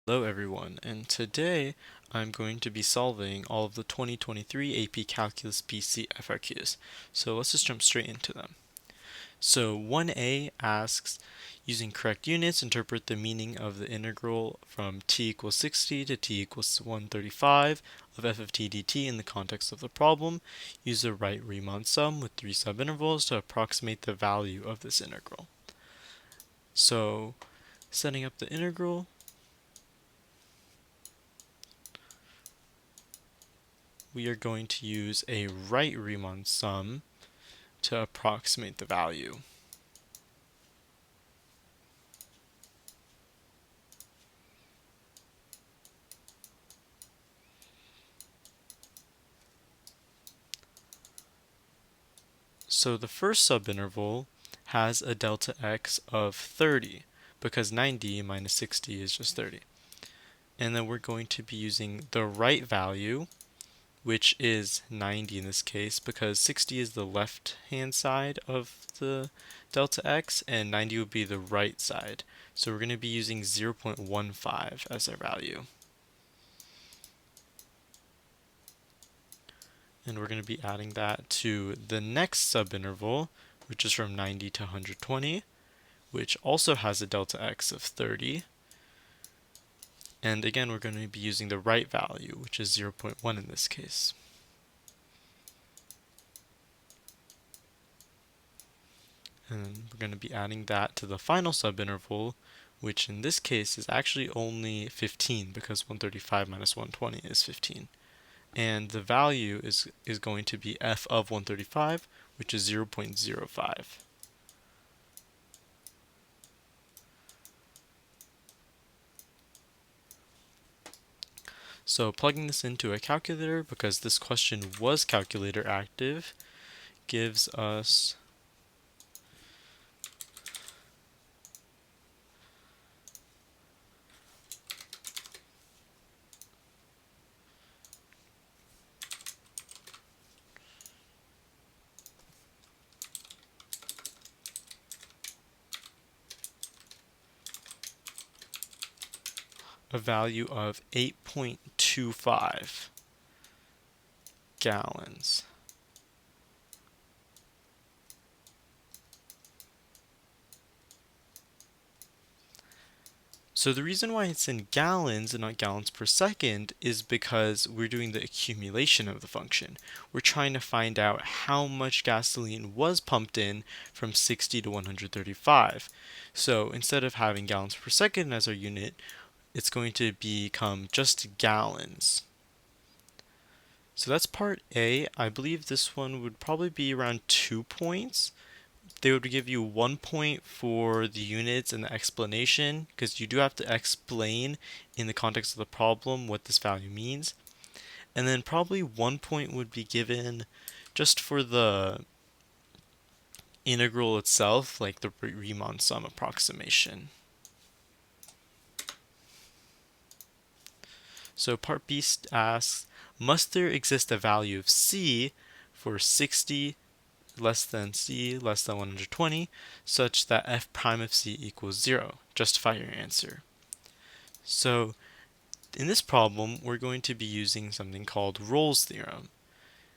Hello everyone, and today I'm going to be solving all of the 2023 AP Calculus BC FRQs. So let's just jump straight into them. So 1a asks, using correct units, interpret the meaning of the integral from t equals 60 to t equals 135 of f of t dt in the context of the problem. Use the right Riemann sum with 3 subintervals to approximate the value of this integral. So setting up the integral, we are going to use a right Riemann sum to approximate the value. So the first subinterval has a delta x of 30 because 90 minus 60 is just 30. And then we're going to be using the right value, which is 90 in this case, because 60 is the left-hand side of the delta x, and 90 would be the right side. So we're going to be using 0.15 as our value. And we're going to be adding that to the next subinterval, which is from 90 to 120, which also has a delta x of 30. And again, we're going to be using the right value, which is 0.1 in this case. And we're going to be adding that to the final subinterval, which in this case is actually only 15 because 135 minus 120 is 15. And the value is going to be f of 135, which is 0.05. So plugging this into a calculator, because this question was calculator active, gives us a value of 8.25 gallons. So the reason why it's in gallons and not gallons per second is because we're doing the accumulation of the function. We're trying to find out how much gasoline was pumped in from 60 to 135. So instead of having gallons per second as our unit, it's going to become just gallons. So that's part A. I believe this one would probably be around 2 points. They would give you 1 point for the units and the explanation, because you do have to explain in the context of the problem what this value means. And then probably 1 point would be given just for the integral itself, like the Riemann sum approximation. So part B asks, must there exist a value of C for 60 less than C less than 120 such that f prime of C equals 0? Justify your answer. So in this problem, we're going to be using something called Rolle's theorem.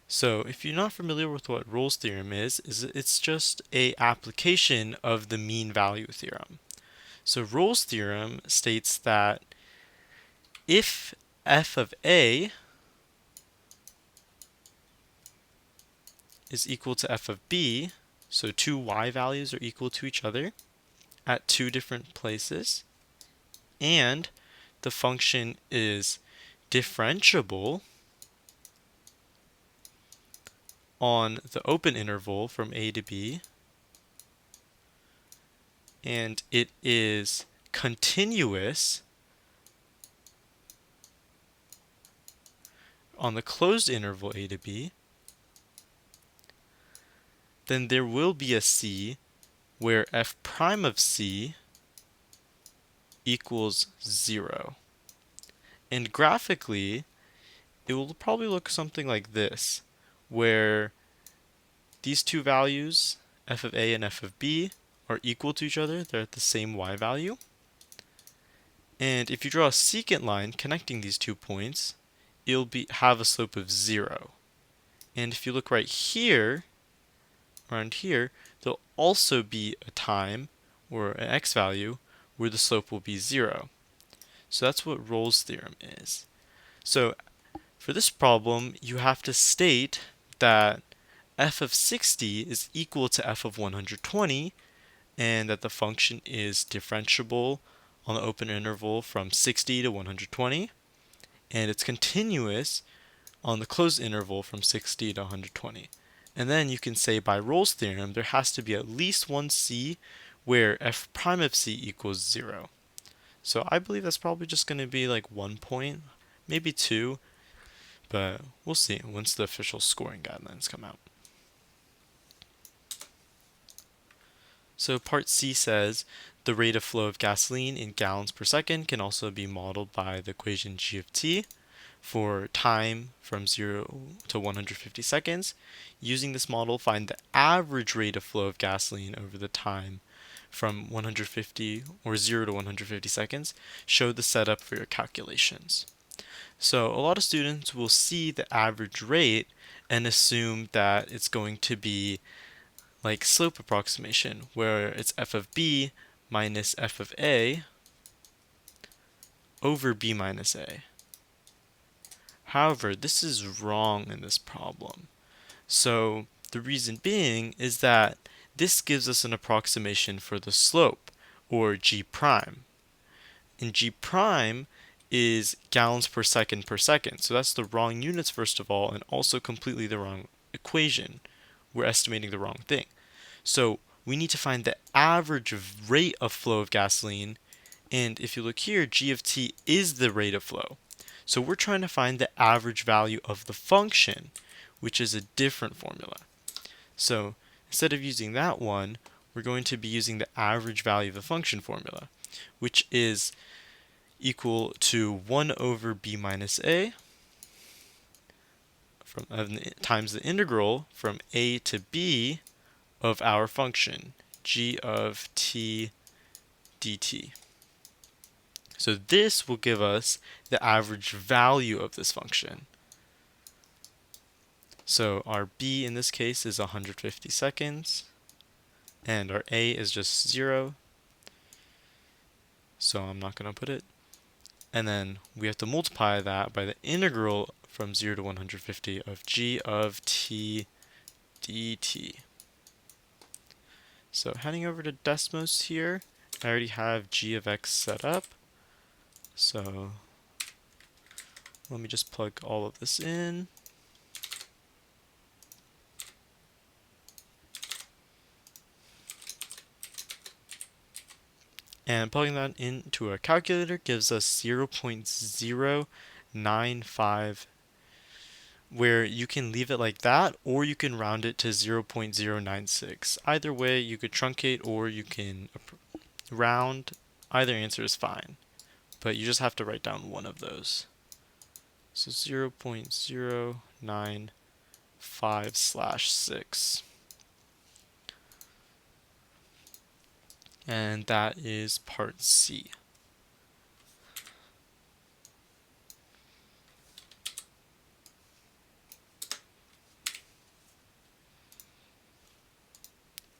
So if you're not familiar with what Rolle's theorem is it's just an application of the mean value theorem. So Rolle's theorem states that if f of A is equal to f of B, so two y values are equal to each other at two different places, and the function is differentiable on the open interval from a to b, and it is continuous on the closed interval a to b, then there will be a C where f prime of C equals 0. And graphically, it will probably look something like this, where these two values, f of A and f of B, are equal to each other. They're at the same y value. And if you draw a secant line connecting these 2 points, it'll have a slope of 0. And if you look right here, around here, there'll also be a time, or an x value, where the slope will be 0. So that's what Rolle's theorem is. So for this problem, you have to state that f of 60 is equal to f of 120, and that the function is differentiable on the open interval from 60 to 120, and it's continuous on the closed interval from 60 to 120. And then you can say by Rolle's theorem, there has to be at least one c where f prime of c equals 0. So I believe that's probably just going to be like 1 point, maybe 2, but we'll see once the official scoring guidelines come out. So part C says the rate of flow of gasoline in gallons per second can also be modeled by the equation g of t for time from 0 to 150 seconds. Using this model, find the average rate of flow of gasoline over the time from 150 or 0 to 150 seconds. Show the setup for your calculations. So a lot of students will see the average rate and assume that it's going to be like slope approximation, where it's f of b minus f of a over b minus a. However, this is wrong in this problem. So the reason being is that this gives us an approximation for the slope, or g prime. And g prime is gallons per second per second. So that's the wrong units first of all, and also completely the wrong equation. We're estimating the wrong thing. So we need to find the average rate of flow of gasoline, and if you look here, g of t is the rate of flow. So we're trying to find the average value of the function, which is a different formula. So instead of using that one, we're going to be using the average value of the function formula, which is equal to 1 over b minus a times the integral from a to b of our function, g of t dt. So this will give us the average value of this function. So our b in this case is 150 seconds, and our a is just 0, so I'm not going to put it. And then we have to multiply that by the integral from 0 to 150 of g of t dt. So heading over to Desmos here, I already have g of x set up. So let me just plug all of this in. And plugging that into a calculator gives us 0.095, where you can leave it like that, or you can round it to 0.096. Either way, you could truncate or you can round. Either answer is fine, but you just have to write down one of those. So 0.095/6. And that is part C.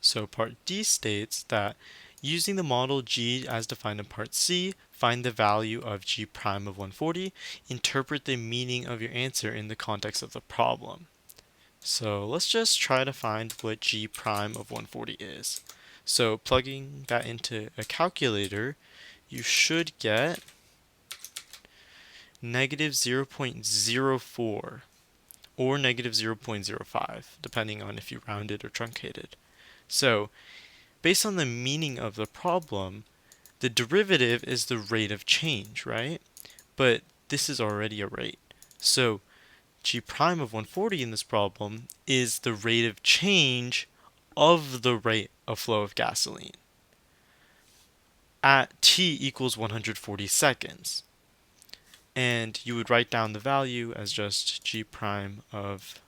So part D states that using the model G as defined in part C, find the value of G prime of 140, interpret the meaning of your answer in the context of the problem. So let's just try to find what G prime of 140 is. So plugging that into a calculator, you should get negative 0.04 or negative 0.05, depending on if you rounded or truncated. So based on the meaning of the problem, the derivative is the rate of change, right? But this is already a rate. So g prime of 140 in this problem is the rate of change of the rate of flow of gasoline at t equals 140 seconds. And you would write down the value as just g prime of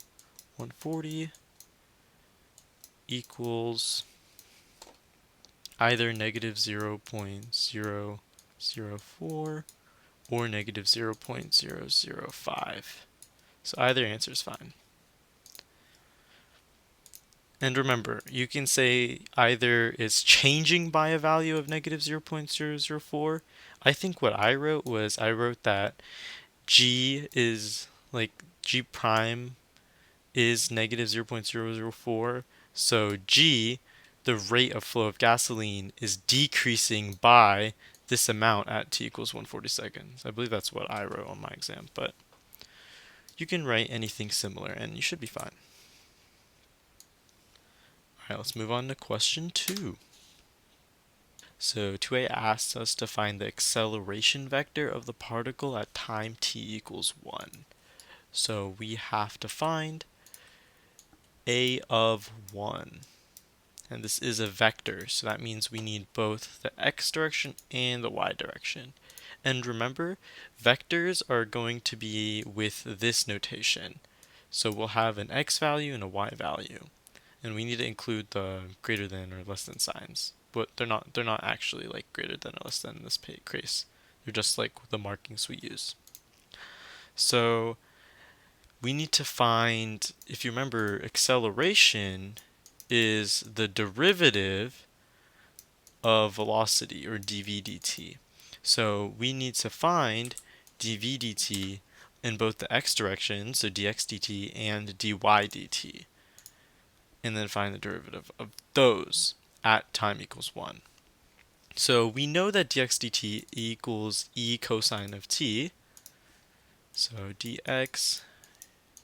140 equals either negative 0.06 0.004 or negative 0.005. So either answer is fine. And remember, you can say either it's changing by a value of negative 0.004. I think what I wrote was I wrote that g is like g prime is negative 0.004. So g, the rate of flow of gasoline, is decreasing by this amount at t equals 140 seconds. I believe that's what I wrote on my exam, but you can write anything similar and you should be fine. All right, let's move on to question 2. So 2a asks us to find the acceleration vector of the particle at time t equals 1. So we have to find a of 1. And this is a vector, so that means we need both the x direction and the y direction. And remember, vectors are going to be with this notation. So we'll have an x value and a y value. And we need to include the greater than or less than signs. But they're not actually like greater than or less than in this case. They're just like the markings we use. So we need to find, if you remember, acceleration is the derivative of velocity, or dv dt. So we need to find dv dt in both the x direction, so dx dt, and dy dt, and then find the derivative of those at time equals 1. So we know that dx dt equals e cosine of t, so dx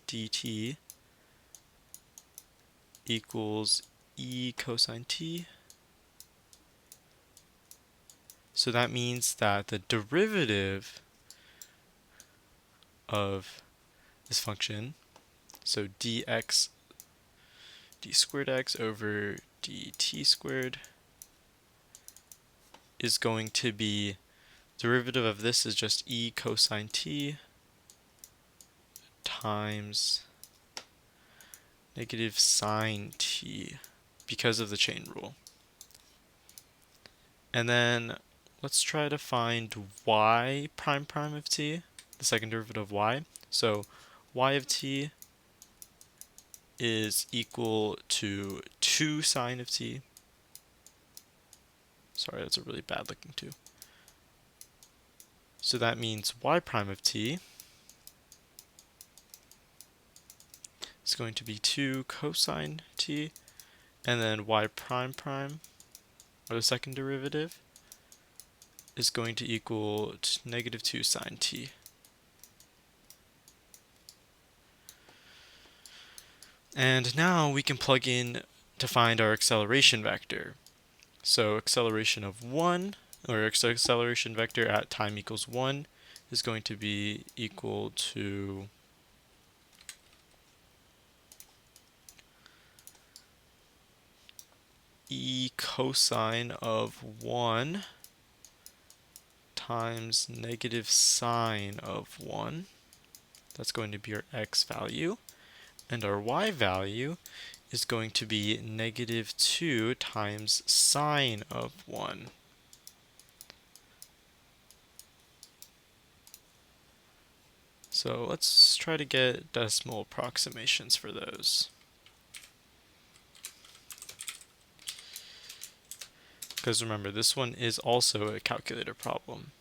dt equals e cosine t. So that means that the derivative of this function, so dx d squared x over dt squared, is going to be, derivative of this is just e cosine t times negative sine t because of the chain rule. And then let's try to find y prime prime of t, the second derivative of y. So y of t is equal to 2 sine of t. Sorry, that's a really bad looking 2. So that means y prime of t is going to be 2 cosine t, and then y prime prime, or the second derivative, is going to equal negative 2 sine t. And now we can plug in to find our acceleration vector. So acceleration of 1, or acceleration vector at time equals 1, is going to be equal to e cosine of 1 times negative sine of 1. That's going to be our x value. And our y value is going to be negative 2 times sine of 1. So let's try to get decimal approximations for those. Because remember, this one is also a calculator problem.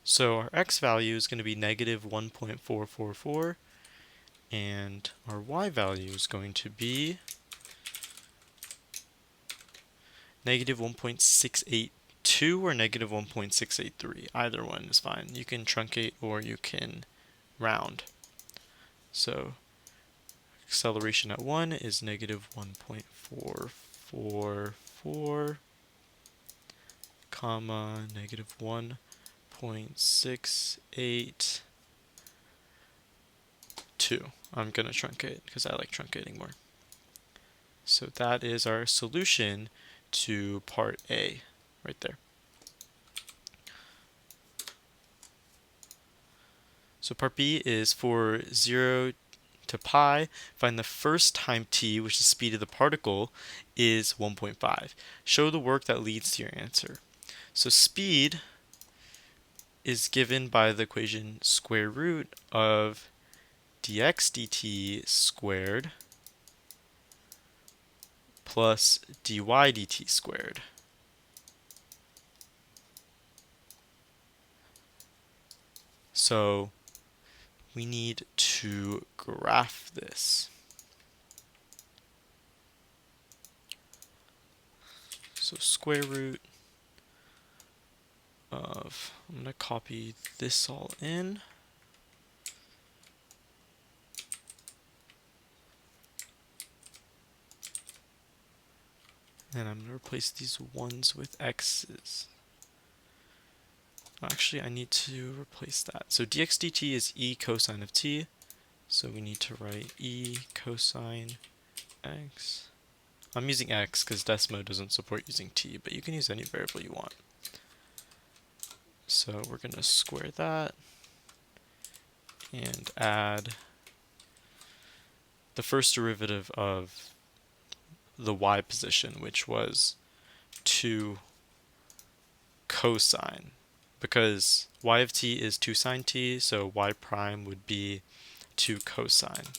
So our x value is going to be negative 1.444, and our y value is going to be negative 1.682 or negative 1.683. Either one is fine. You can truncate or you can round. So acceleration at 1 is negative 1.444, comma, negative 1.682. I'm going to truncate because I like truncating more. So that is our solution to part A, right there. So part B is for 0 to pi, find the first time t, which is the speed of the particle, is 1.5. Show the work that leads to your answer. So speed is given by the equation square root of dx dt squared plus dy dt squared. So we need to graph this. So square root of, I'm going to copy this all in. And I'm going to replace these ones with x's. Actually, I need to replace that. So dx dt is e cosine of t. So we need to write e cosine x. I'm using x because Desmo doesn't support using t, but you can use any variable you want. So we're going to square that and add the first derivative of the y position, which was 2 cosine, because y of t is 2 sine t, so y prime would be 2 cosine.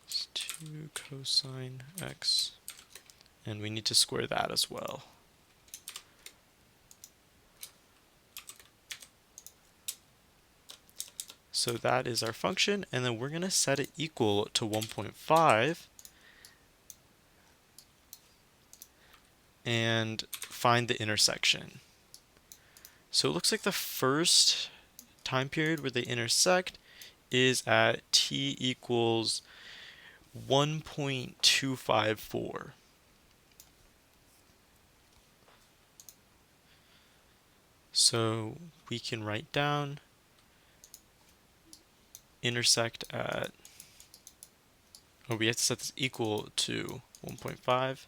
It's 2 cosine x, and we need to square that as well. So that is our function, and then we're going to set it equal to 1.5 and find the intersection. So it looks like the first time period where they intersect is at t equals 1.254. So we can write down intersect at, we have to set this equal to 1.5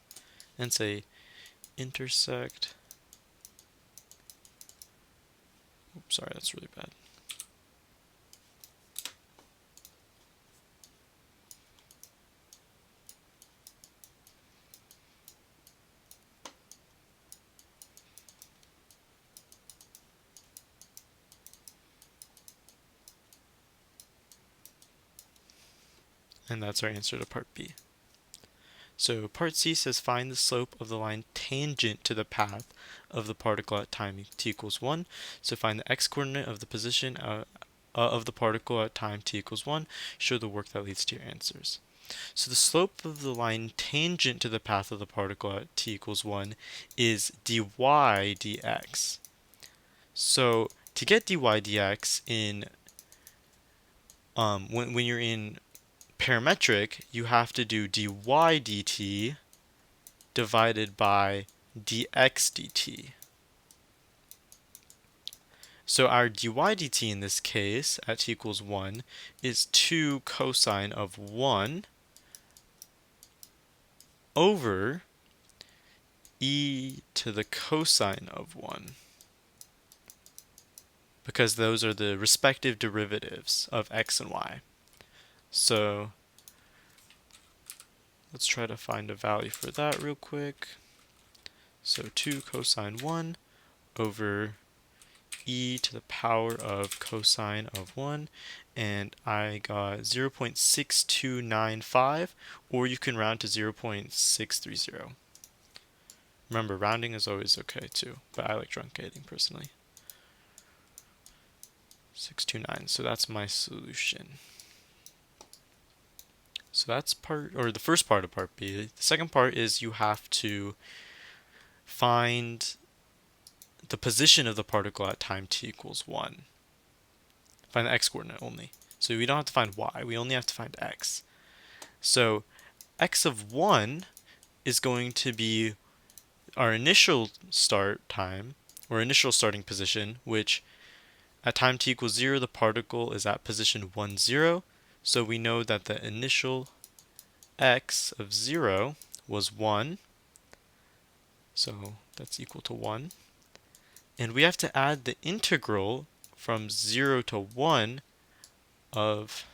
and say intersect, oops, sorry, that's really bad. And that's our answer to part B. So part C says find the slope of the line tangent to the path of the particle at time t equals 1. So find the x-coordinate of the position of the particle at time t equals 1. Show the work that leads to your answers. So the slope of the line tangent to the path of the particle at t equals 1 is dy dx. So to get dy dx in when you're in parametric, you have to do dy dt divided by dx dt. So our dy dt in this case at t equals 1 is 2 cosine of 1 over e to the cosine of 1, because those are the respective derivatives of x and y. So let's try to find a value for that real quick. So 2 cosine 1 over e to the power of cosine of 1, and I got 0.6295, or you can round to 0.630. Remember, rounding is always okay too, but I like truncating personally. 629, so that's my solution. So that's the first part of part B. The second part is you have to find the position of the particle at time t equals 1. Find the x-coordinate only. So we don't have to find y, we only have to find x. So x of 1 is going to be our initial start time, or initial starting position, which at time t equals 0, the particle is at position 1, 0. So we know that the initial x of 0 was 1. So that's equal to 1. And we have to add the integral from 0 to 1 of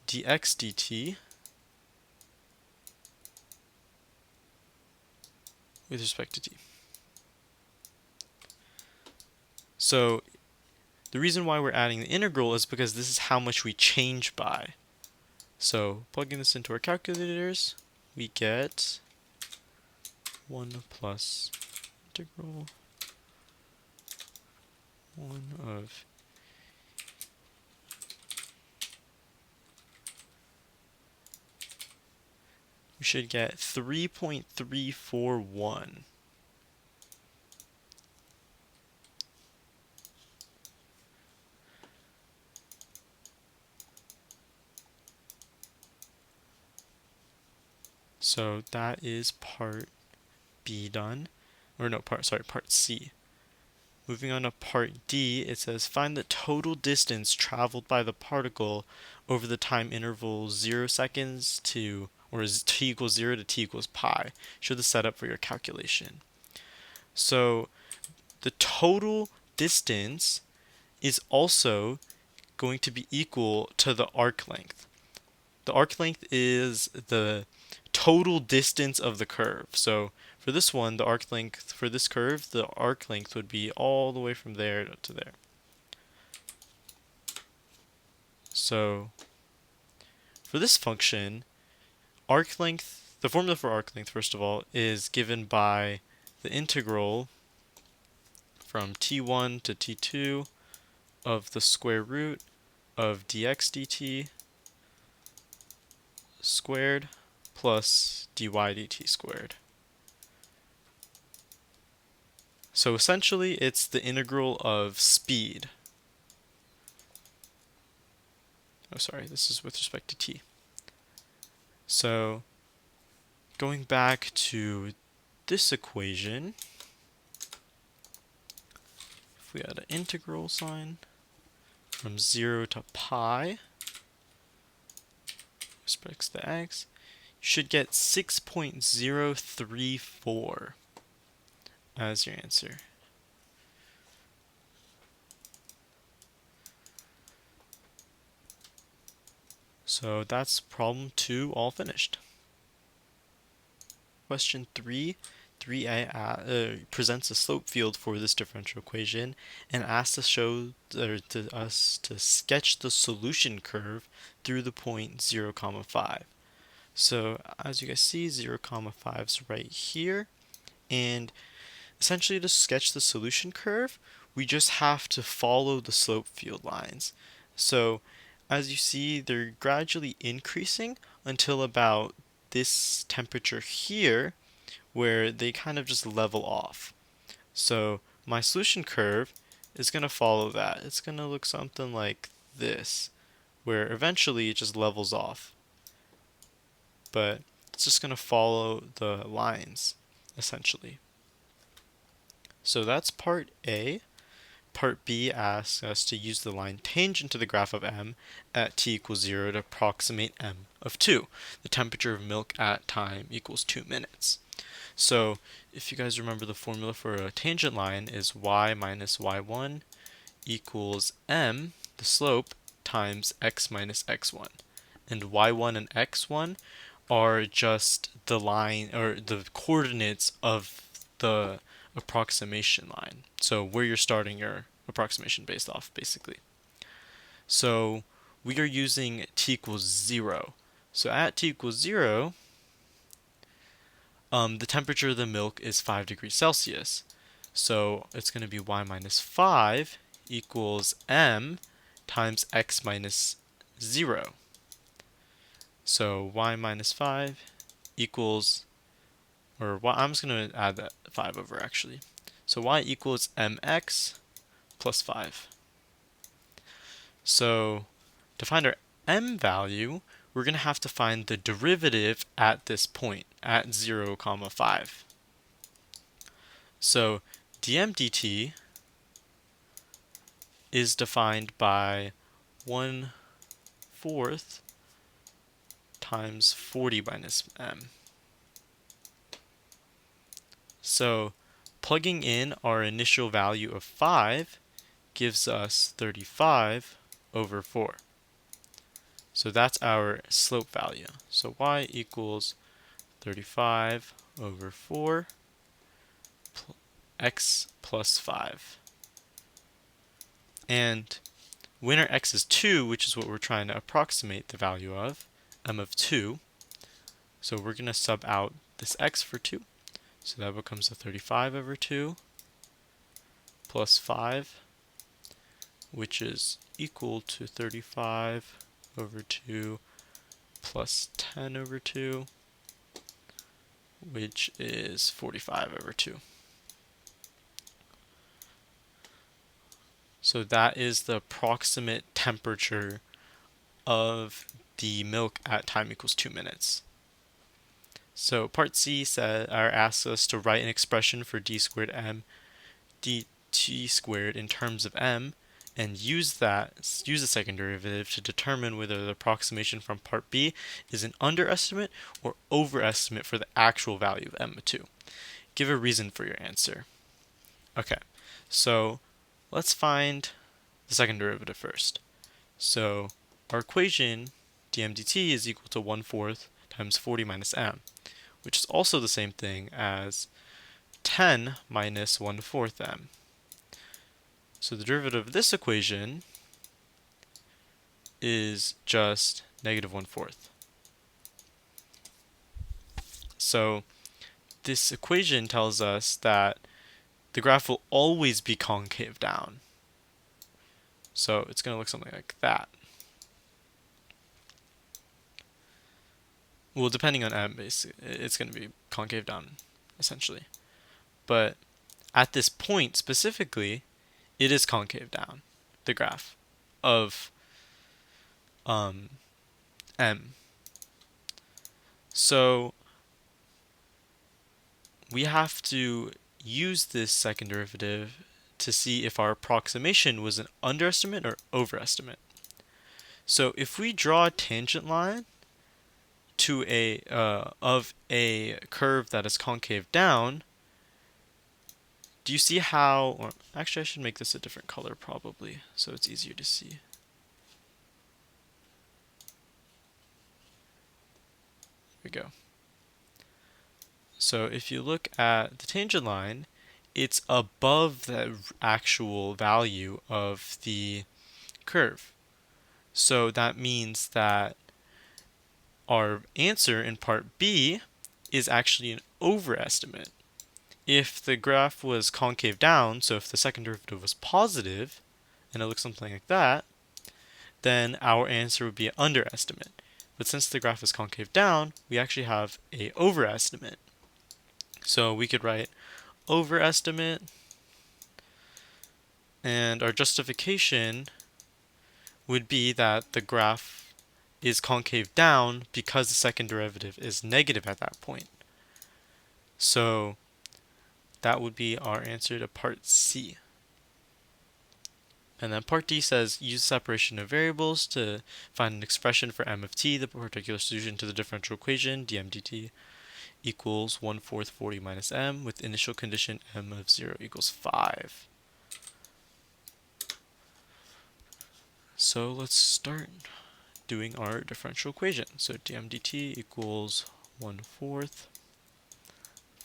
dx dt with respect to t. So the reason why we're adding the integral is because this is how much we change by. So plugging this into our calculators, we get 1 plus integral 1 of we should get 3.341. So that is part B done. Or no, part C. Moving on to part D, it says find the total distance traveled by the particle over the time interval 0 seconds to, or t equals 0 to t equals pi. Show the setup for your calculation. So the total distance is also going to be equal to the arc length. The arc length is the total distance of the curve. So for this one, the arc length for this curve, the arc length would be all the way from there to there. So for this function, arc length, the formula for arc length, first of all, is given by the integral from t1 to t2 of the square root of dx dt squared plus dy dt squared. So essentially, it's the integral of speed. Oh, sorry, this is with respect to t. So going back to this equation, if we add an integral sign from 0 to pi, respects to x, you should get 6.034 as your answer. So that's problem 2 all finished. Question 3, 3a presents a slope field for this differential equation and asks us to sketch the solution curve through the point 0, 5. So as you guys see, 0, 5 is right here, and essentially to sketch the solution curve, we just have to follow the slope field lines. So as you see, they're gradually increasing until about this temperature here, where they kind of just level off. So my solution curve is going to follow that. It's going to look something like this, where eventually it just levels off. But it's just going to follow the lines, essentially. So that's part A. Part B asks us to use the line tangent to the graph of m at t equals 0 to approximate m of 2. The temperature of milk at time equals 2 minutes. So if you guys remember, the formula for a tangent line is y minus y1 equals m, the slope, times x minus x1. And y1 and x1 are just the line, or the coordinates of the approximation line. So where you're starting your approximation based off, basically. So we are using t equals 0. So at t equals 0, the temperature of the milk is 5 degrees Celsius. So it's going to be y minus 5 equals m times x minus 0. So y minus 5 equals, or y, I'm just going to add that 5 over actually. So y equals mx plus 5. So to find our m value, we're going to have to find the derivative at this point, at 0, 5. So dm dt is defined by 1/4 times 40 minus m. So plugging in our initial value of 5 gives us 35 over 4. So that's our slope value. So y equals 35 over 4 x plus 5. And when our x is 2, which is what we're trying to approximate the value of, m of 2, so we're going to sub out this x for 2. So that becomes a 35 over 2 plus 5, which is equal to 35 over 2 plus 10 over 2, which is 45 over 2. So that is the approximate temperature of the milk at time equals 2 minutes. So part C asks us to write an expression for d squared m dt squared in terms of m, and use the second derivative to determine whether the approximation from part B is an underestimate or overestimate for the actual value of m of 2. Give a reason for your answer. Okay, so let's find the second derivative first. So our equation dm dt is equal to 1/4 times 40 minus m, which is also the same thing as 10 minus 1/4 m. So the derivative of this equation is just negative 1/4. So this equation tells us that the graph will always be concave down. So it's going to look something like that. Well, depending on m, basically, it's going to be concave down, essentially. But at this point specifically, it is concave down, the graph of m. So we have to use this second derivative to see if our approximation was an underestimate or overestimate. So if we draw a tangent line to of a curve that is concave down, do you see how, or actually I should make this a different color probably so it's easier to see. Here we go. So if you look at the tangent line, it's above the actual value of the curve. So that means that our answer in part B is actually an overestimate. If the graph was concave down, so if the second derivative was positive, and it looks something like that, then our answer would be an underestimate. But since the graph is concave down, we actually have an overestimate. So we could write overestimate, and our justification would be that the graph is concave down because the second derivative is negative at that point. So that would be our answer to part C. And then part D says use separation of variables to find an expression for m of t, the particular solution to the differential equation dm dt equals 1/4 40 minus m with initial condition m of 0 equals 5. So let's start doing our differential equation. So dm dt equals 1/4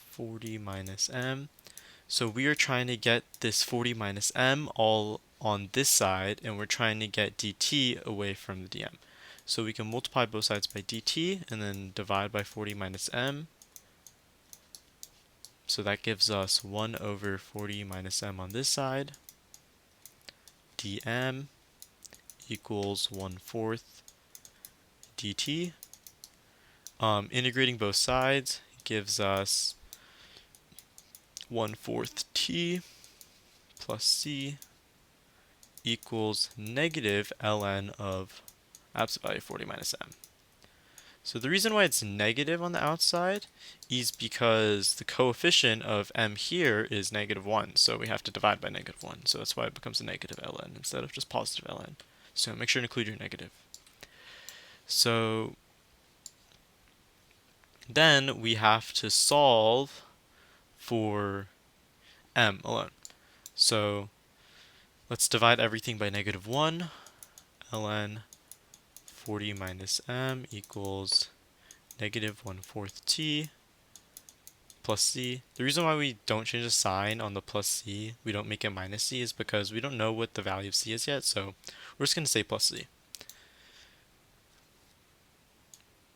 40 minus m. So we are trying to get this 40 minus m all on this side, and we're trying to get dt away from the dm. So we can multiply both sides by dt and then divide by 40 minus m. So that gives us 1 over 40 minus m on this side. dm equals 1/4 dt. Integrating both sides gives us 1/4 t plus c equals negative ln of absolute value 40 minus m. So the reason why it's negative on the outside is because the coefficient of m here is -1, so we have to divide by -1. So that's why it becomes a negative ln instead of just positive ln. So make sure to include your negative. So then we have to solve for m alone. So let's divide everything by -1, ln 40 minus m equals negative 1/4 t plus c. The reason why we don't change the sign on the plus c, we don't make it minus c, is because we don't know what the value of c is yet, so we're just going to say plus c.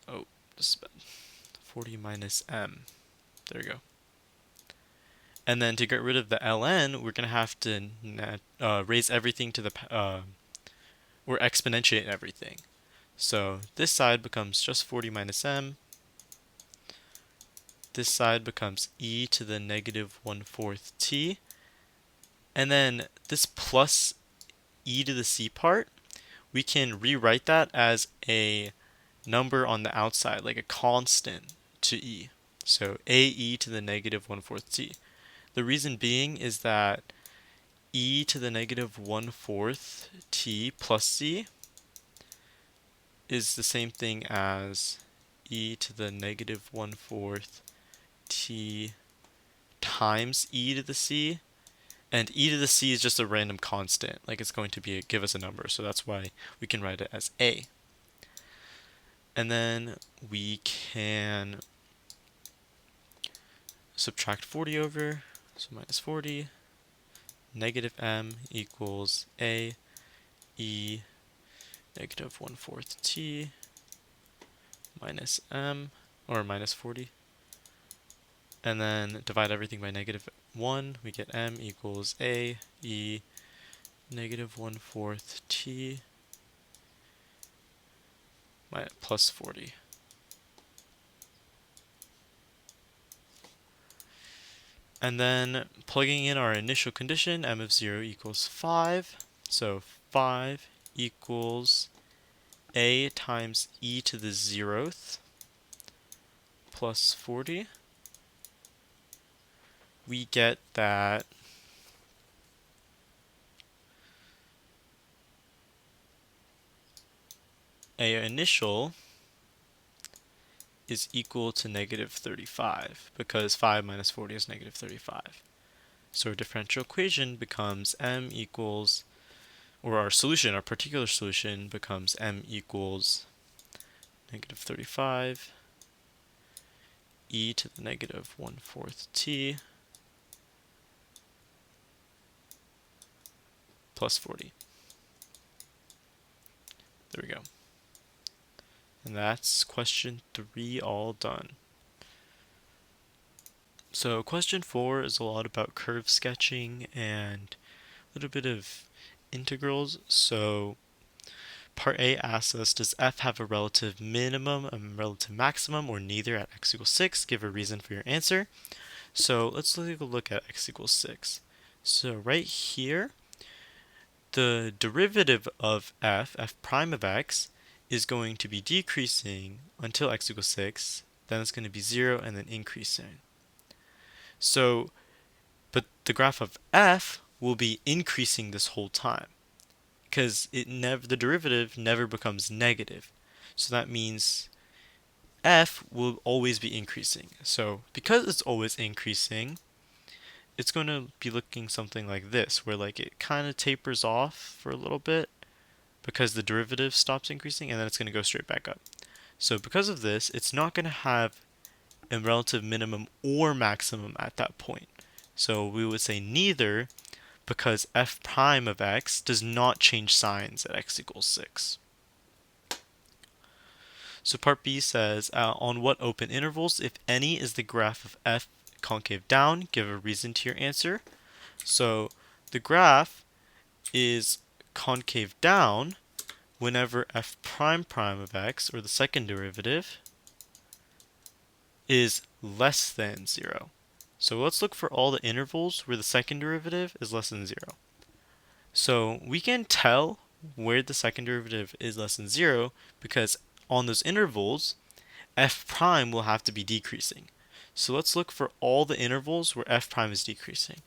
Oh, this is bad. 40 minus m. There we go. And then to get rid of the ln, we're going to have to raise everything to the, or exponentiate everything. So this side becomes just 40 minus m. This side becomes e to the negative 1/4 t. And then this plus e to the c part, we can rewrite that as a number on the outside, like a constant to e. So ae to the negative 1/4 t. The reason being is that e to the negative 1/4 t plus c is the same thing as e to the negative 1/4 t times e to the c, and e to the c is just a random constant, like it's going to be give us a number, so that's why we can write it as a. And then we can subtract 40 over, so minus 40, negative m equals a e negative 1/4 t minus m, or minus 40. And then divide everything by negative 1, we get m equals a e negative 1/4 t plus 40. And then plugging in our initial condition, m of 0 equals 5. So 5 equals a times e to the 0th plus 40. We get that a initial is equal to negative 35, because 5 minus 40 is negative 35. So our differential equation becomes m equals, or our solution, our particular solution becomes m equals negative 35 e to the negative 1/4 t plus 40. There we go. And that's question 3 all done. So question 4 is a lot about curve sketching and a little bit of integrals. So part A asks us, does f have a relative minimum, a relative maximum, or neither at x equals 6? Give a reason for your answer. So let's take a look at x equals 6. So right here, the derivative of f prime of x, is going to be decreasing until x equals 6, then it's going to be 0, and then increasing. So, but the graph of f will be increasing this whole time, because the derivative never becomes negative. So that means f will always be increasing. So because it's always increasing, it's going to be looking something like this, where like it kind of tapers off for a little bit because the derivative stops increasing, and then it's going to go straight back up. So because of this, it's not going to have a relative minimum or maximum at that point. So we would say neither, because f prime of x does not change signs at x equals 6. So part B says, on what open intervals, if any, is the graph of f concave down? Give a reason to your answer. So the graph is concave down whenever f prime prime of x, or the second derivative, is less than 0. So let's look for all the intervals where the second derivative is less than 0. So we can tell where the second derivative is less than 0 because on those intervals, f prime will have to be decreasing. So let's look for all the intervals where f prime is decreasing.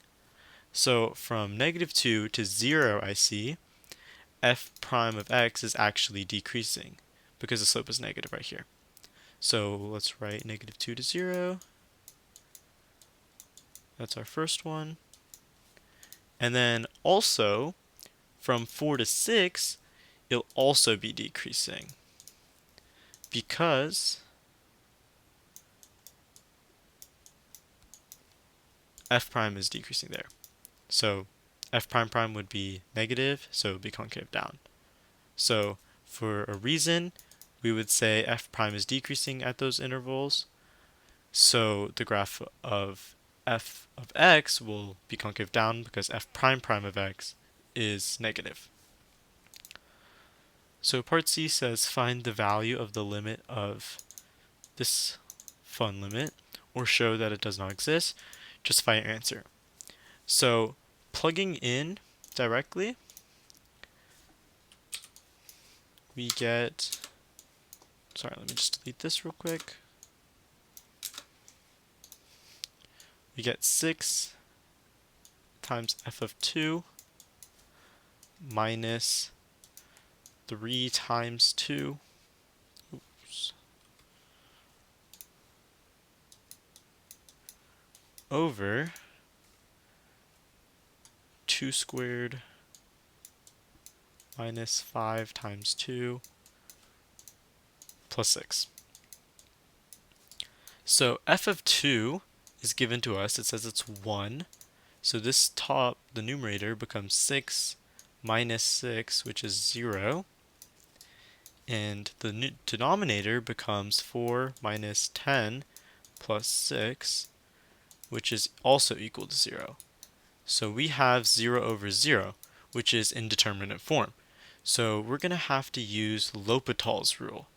So from negative 2 to 0, I see f prime of x is actually decreasing because the slope is negative right here. So let's write negative 2 to 0. That's our first one. And then also from 4 to 6, it'll also be decreasing. because f prime is decreasing there. So f prime prime would be negative, so it would be concave down. So for a reason, we would say f prime is decreasing at those intervals. So the graph of f of x will be concave down because f prime prime of x is negative. So part C says find the value of the limit of this fun limit or show that it does not exist. Justify your answer. So plugging in directly, we get, sorry, let me just delete this real quick. We get 6 times f of 2 minus 3 times 2. Oops. Over 2 squared minus 5 times 2 plus 6. So f of 2 is given to us. It says it's 1. So this top, the numerator, becomes 6 minus 6, which is 0. And the denominator becomes 4 minus 10 plus 6, which is also equal to 0. So we have 0 over 0, which is indeterminate form. So we're going to have to use L'Hopital's rule.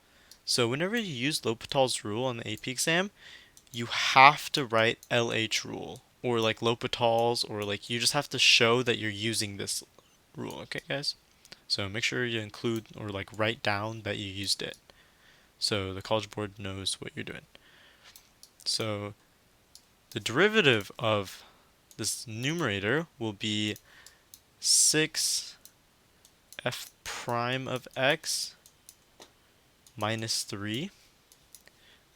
So whenever you use L'Hopital's rule on the AP exam, you have to write LH rule, or like L'Hopital's, or like you just have to show that you're using this rule, okay guys? So make sure you include or like write down that you used it, so the College Board knows what you're doing. So the derivative of this numerator will be 6 f prime of x minus 3.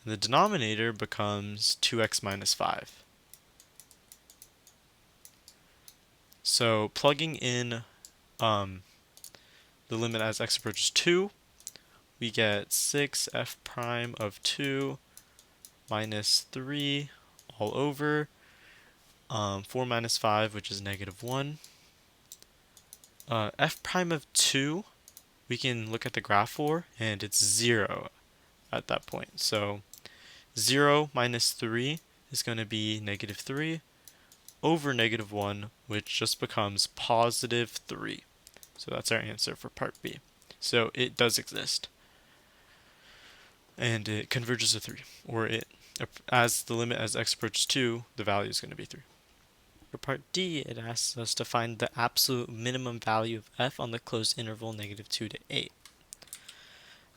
And the denominator becomes 2x minus 5. So plugging in the limit as x approaches 2, we get 6 f prime of 2 minus 3 all over 4 minus 5, which is negative 1. F prime of 2, we can look at the graph for, and it's 0 at that point. So 0 minus 3 is going to be negative 3 over negative 1, which just becomes positive 3. So that's our answer for part B. So it does exist. And it converges to 3, or it, as the limit as x approaches 2, the value is going to be 3. For part D, it asks us to find the absolute minimum value of f on the closed interval negative 2 to 8.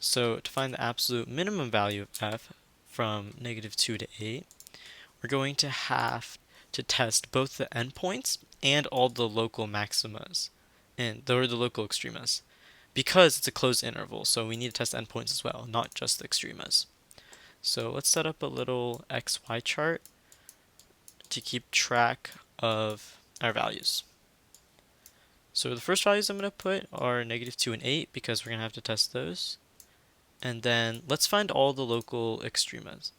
So to find the absolute minimum value of f from negative 2 to 8, we're going to have to test both the endpoints and all the local maximas, and the local extremas, because it's a closed interval, so we need to test endpoints as well, not just the extremas. So let's set up a little xy chart to keep track of our values. So the first values I'm going to put are negative 2 and 8 because we're going to have to test those. And then let's find all the local extremas.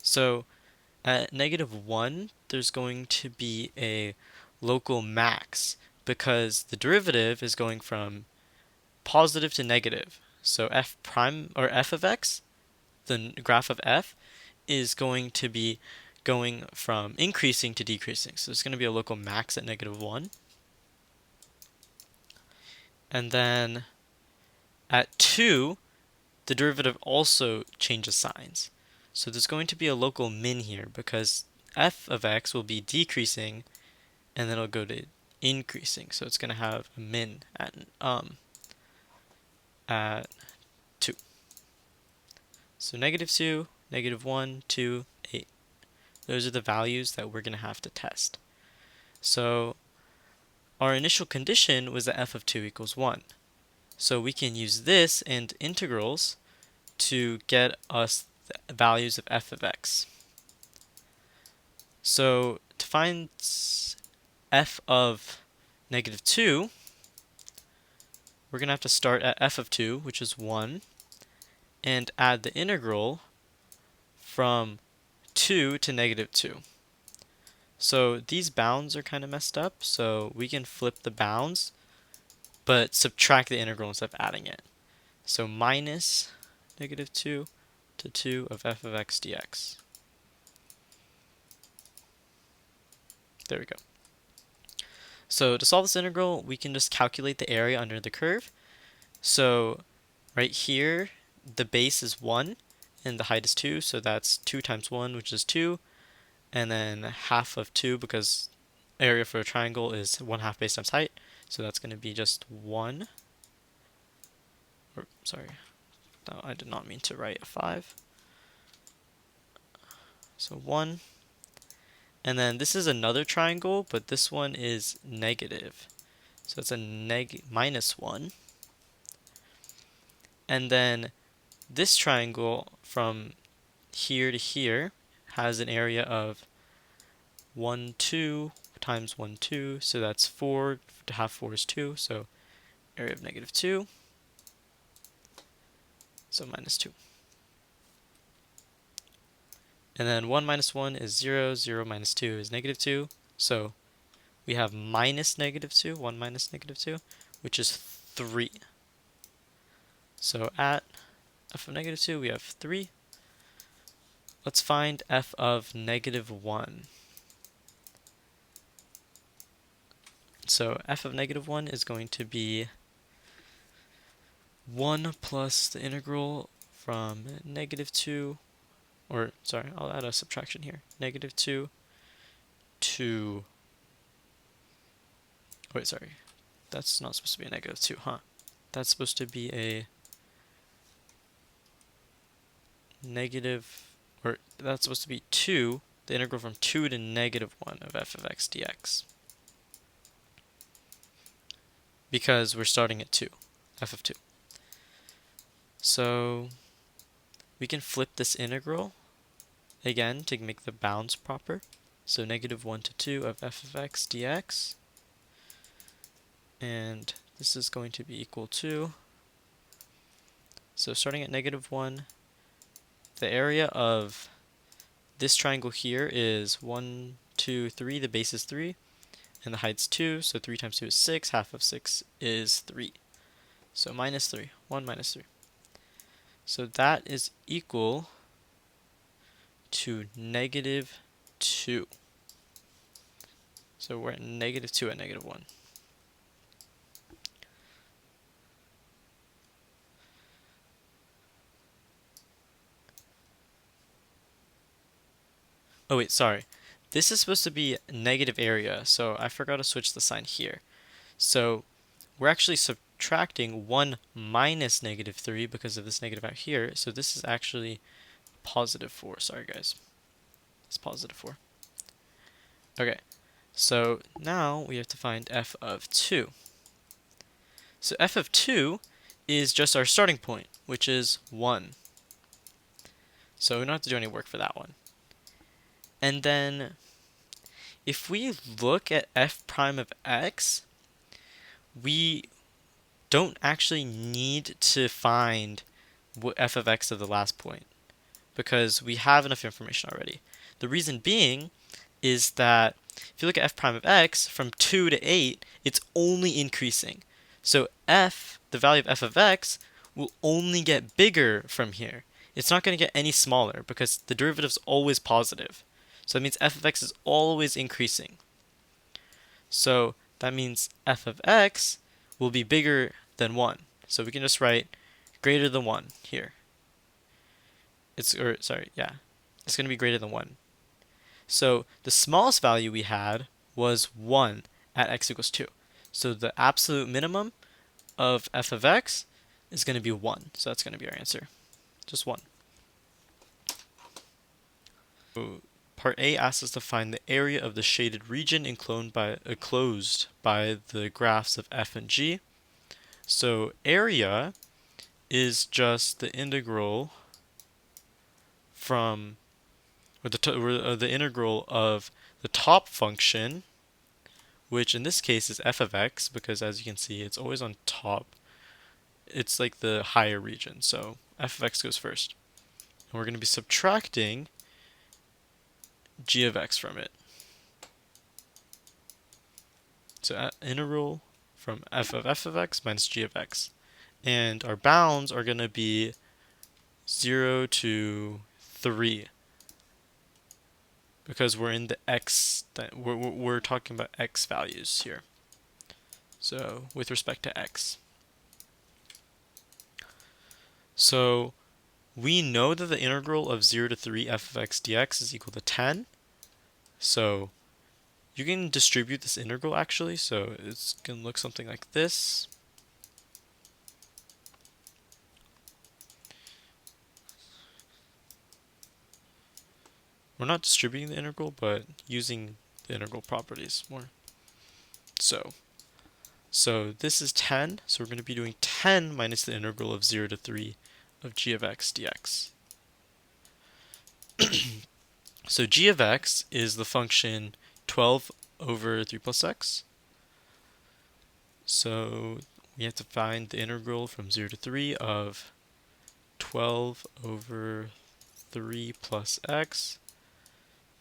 So at negative 1, there's going to be a local max because the derivative is going from positive to negative. So f prime, or f of x, the graph of f, is going to be going from increasing to decreasing. So there's going to be a local max at negative 1. And then at 2, the derivative also changes signs. So there's going to be a local min here because f of x will be decreasing and then it'll go to increasing. So it's going to have a min at 2. So negative 2, negative 1, 2, 8. Those are the values that we're going to have to test. So our initial condition was that f of 2 equals 1. So we can use this and integrals to get us the values of f of x. So to find f of negative 2, we're going to have to start at f of 2, which is 1, and add the integral from 2 to negative 2. So these bounds are kind of messed up, so we can flip the bounds, but subtract the integral instead of adding it. So minus negative 2 to 2 of f of x dx. There we go. So to solve this integral, we can just calculate the area under the curve. So right here, the base is 1 and the height is 2, so that's 2 times 1, which is 2, and then half of 2 because area for a triangle is 1/2 base times height, so that's going to be just 1. Or, sorry, no, I did not mean to write a 5. So 1. And then this is another triangle, but this one is negative. So it's a minus 1. And then this triangle from here to here has an area of 1, 2 times 1, 2. So that's 4. To have 4 is 2. So area of negative 2. So minus 2. And then 1 minus 1 is 0. 0 minus 2 is negative 2. So we have minus negative 2. 1 minus negative 2, which is 3. So at f of negative 2, we have 3. Let's find f of negative 1. So f of negative 1 is going to be 1 plus the integral from negative 2, or sorry, I'll add a subtraction here. Negative 2 to, wait, sorry, that's not supposed to be a negative 2, huh? That's supposed to be a negative, or that's supposed to be 2, the integral from 2 to negative 1 of f of x dx. Because we're starting at 2, f of 2. So we can flip this integral again to make the bounds proper. So negative 1 to 2 of f of x dx. And this is going to be equal to, so starting at negative 1, the area of this triangle here is 1, 2, 3, the base is 3, and the height's 2, so 3 times 2 is 6, half of 6 is 3. So minus 3, 1 minus 3. So that is equal to negative 2. So we're at negative 2 at negative 1. Oh wait, sorry. This is supposed to be negative area, so I forgot to switch the sign here. So we're actually subtracting 1 minus negative 3 because of this negative out here, so this is actually positive 4. Sorry guys. It's positive 4. Okay, so now we have to find f of 2. So f of 2 is just our starting point, which is 1. So we don't have to do any work for that one. And then if we look at f prime of x, we don't actually need to find f of x of the last point because we have enough information already. The reason being is that if you look at f prime of x, from 2 to 8, it's only increasing. So the value of f of x, will only get bigger from here. It's not going to get any smaller because the derivative is always positive. So that means f of x is always increasing. So that means f of x will be bigger than 1. So we can just write greater than 1 here. It's going to be greater than 1. So the smallest value we had was 1 at x equals 2. So the absolute minimum of f of x is going to be 1. So that's going to be our answer. Just 1. So part A asks us to find the area of the shaded region enclosed by the graphs of f and g. So area is just the integral from, or the integral of the top function, which in this case is f of x, because as you can see, it's always on top. It's like the higher region, so f of x goes first. And we're going to be subtracting g of x from it. So integral from f of x minus g of x. And our bounds are going to be 0 to 3. Because we're in the x, we're talking about x values here. So with respect to x. So we know that the integral of 0 to 3 f of x dx is equal to 10. So you can distribute this integral actually. So it's going to look something like this. We're not distributing the integral, but using the integral properties more. So this is 10, so we're going to be doing 10 minus the integral of 0 to 3 of g of x dx. So g of x is the function 12 over 3 plus x. So we have to find the integral from 0 to 3 of 12 over 3 plus x.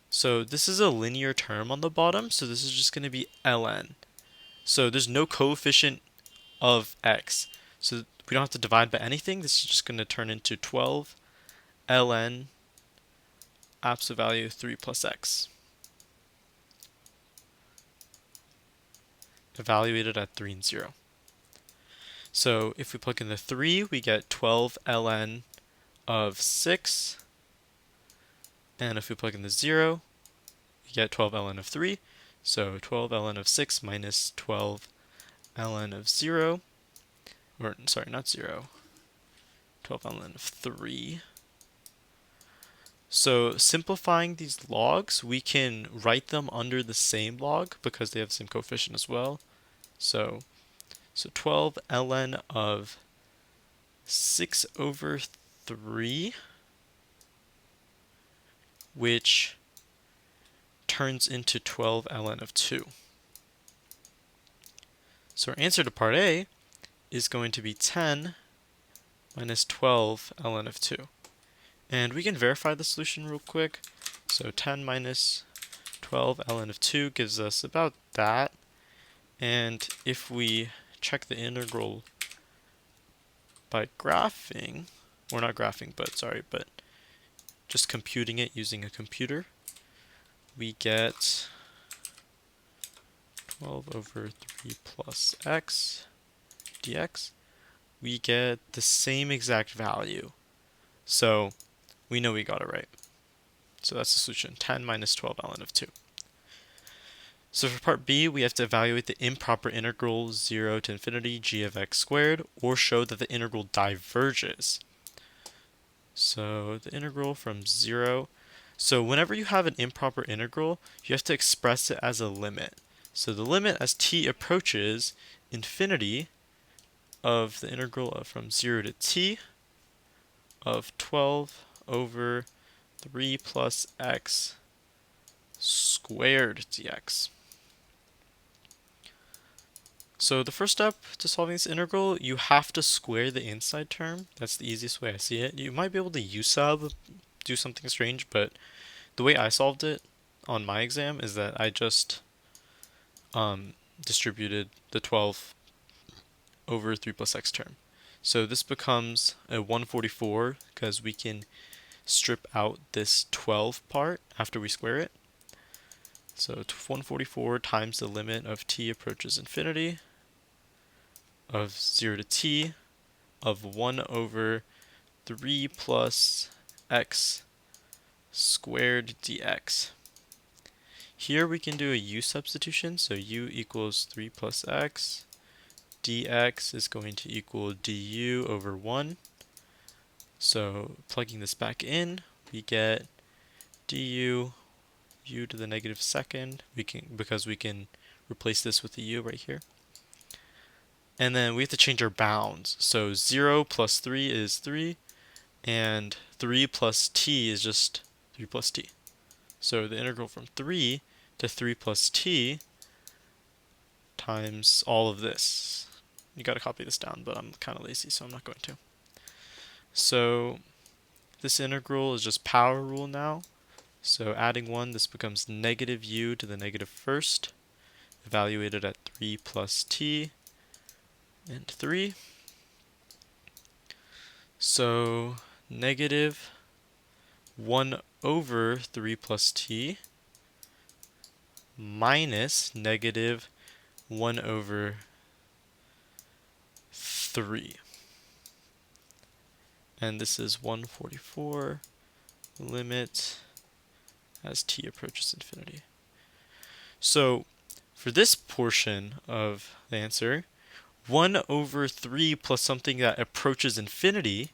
So this is a linear term on the bottom, so this is just going to be ln. So there's no coefficient of x. So we don't have to divide by anything. This is just going to turn into 12 ln absolute value 3 plus x. Evaluated at 3 and 0. So if we plug in the 3, we get 12 ln of 6. And if we plug in the 0, we get 12 ln of 3. So 12 ln of 6 minus 12 ln of 0. Or, sorry, not 0. 12 ln of 3. So simplifying these logs, we can write them under the same log because they have the same coefficient as well. So 12 ln of 6 over 3, which turns into 12 ln of 2. So our answer to part A is going to be 10 minus 12 ln of 2. And we can verify the solution real quick. So 10 minus 12 ln of 2 gives us about that. And if we check the integral by graphing, or not graphing, but just computing it using a computer, we get 12 over 3 plus x dx. We get the same exact value. So we know we got it right. So that's the solution, 10 minus 12 ln of 2. So for part B, we have to evaluate the improper integral 0 to infinity g of x squared, or show that the integral diverges. So the integral from 0. So whenever you have an improper integral, you have to express it as a limit. So the limit as t approaches infinity of the integral from 0 to t of 12 over 3 plus x squared dx. So the first step to solving this integral, you have to square the inside term. That's the easiest way I see it. You might be able to u-sub, do something strange, but the way I solved it on my exam is that I just distributed the 12 over 3 plus x term. So this becomes a 144 because we can strip out this 12 part after we square it. So 144 times the limit of t approaches infinity of 0 to t of 1 over 3 plus x squared dx. Here we can do a u substitution, so u equals 3 plus x, dx is going to equal du over 1. So plugging this back in, we get du u to the negative second, because we can replace this with the u right here. And then we have to change our bounds. So 0 plus 3 is 3, and 3 plus t is just 3 plus t. So the integral from 3 to 3 plus t times all of this. You gotta copy this down, but I'm kind of lazy, so I'm not going to. So this integral is just power rule now. So adding 1, this becomes negative u to the negative first, evaluated at 3 plus t and 3. So negative 1 over 3 plus t minus negative 1 over 3. And this is 144, limit as t approaches infinity. So for this portion of the answer, 1 over 3 plus something that approaches infinity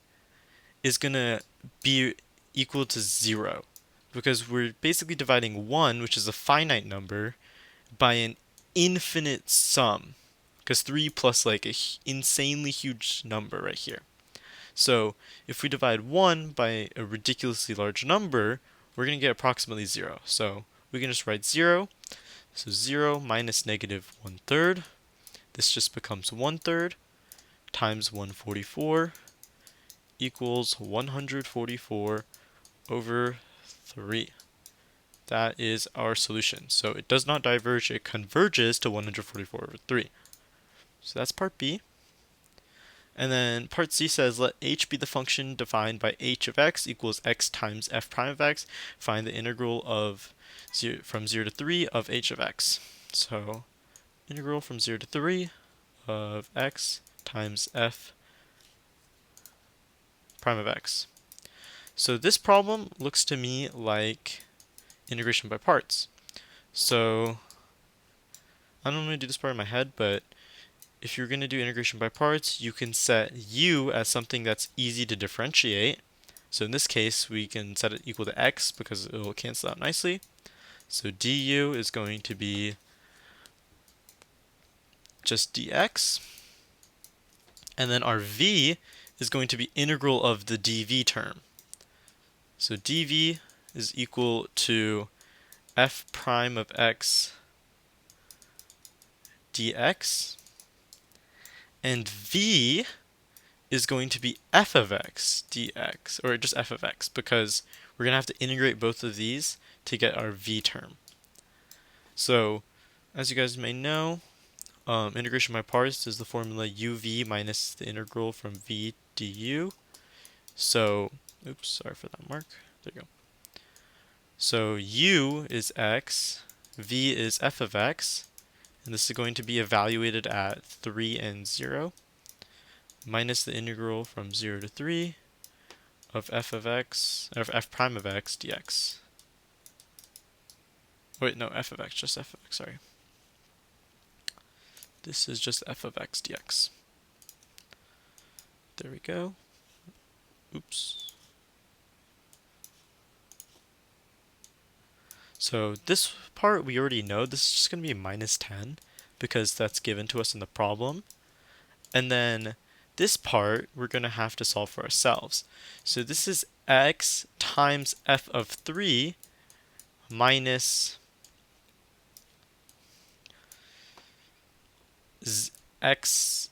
is going to be equal to 0, because we're basically dividing 1, which is a finite number, by an infinite sum, because 3 plus like an insanely huge number right here. So if we divide 1 by a ridiculously large number, we're going to get approximately 0. So we can just write 0. So 0 minus negative 1/3. This just becomes 1/3 times 144 equals 144 over 3. That is our solution. So it does not diverge, it converges to 144 over 3. So that's part B. And then part C says, let h be the function defined by h of x equals x times f prime of x. Find the integral of from 0 to 3 of h of x. So integral from 0 to 3 of x times f prime of x. So this problem looks to me like integration by parts. So I don't normally do this part in my head, but if you're going to do integration by parts, you can set u as something that's easy to differentiate. So in this case, we can set it equal to x because it will cancel out nicely. So du is going to be just dx. And then our v is going to be integral of the dv term. So dv is equal to f prime of x dx. And v is going to be f of x dx, or just f of x, because we're going to have to integrate both of these to get our v term. So, as you guys may know, integration by parts is the formula uv minus the integral from v du. So, oops, sorry for that mark. There you go. So u is x, v is f of x, and this is going to be evaluated at 3 and 0, minus the integral from 0 to 3 of f of x, or f prime of x dx. Wait, no, f of x, just f of x, sorry. This is just f of x dx. There we go. Oops. So this part we already know. This is just going to be minus 10 because that's given to us in the problem. And then this part we're going to have to solve for ourselves. So this is x times f of 3 minus x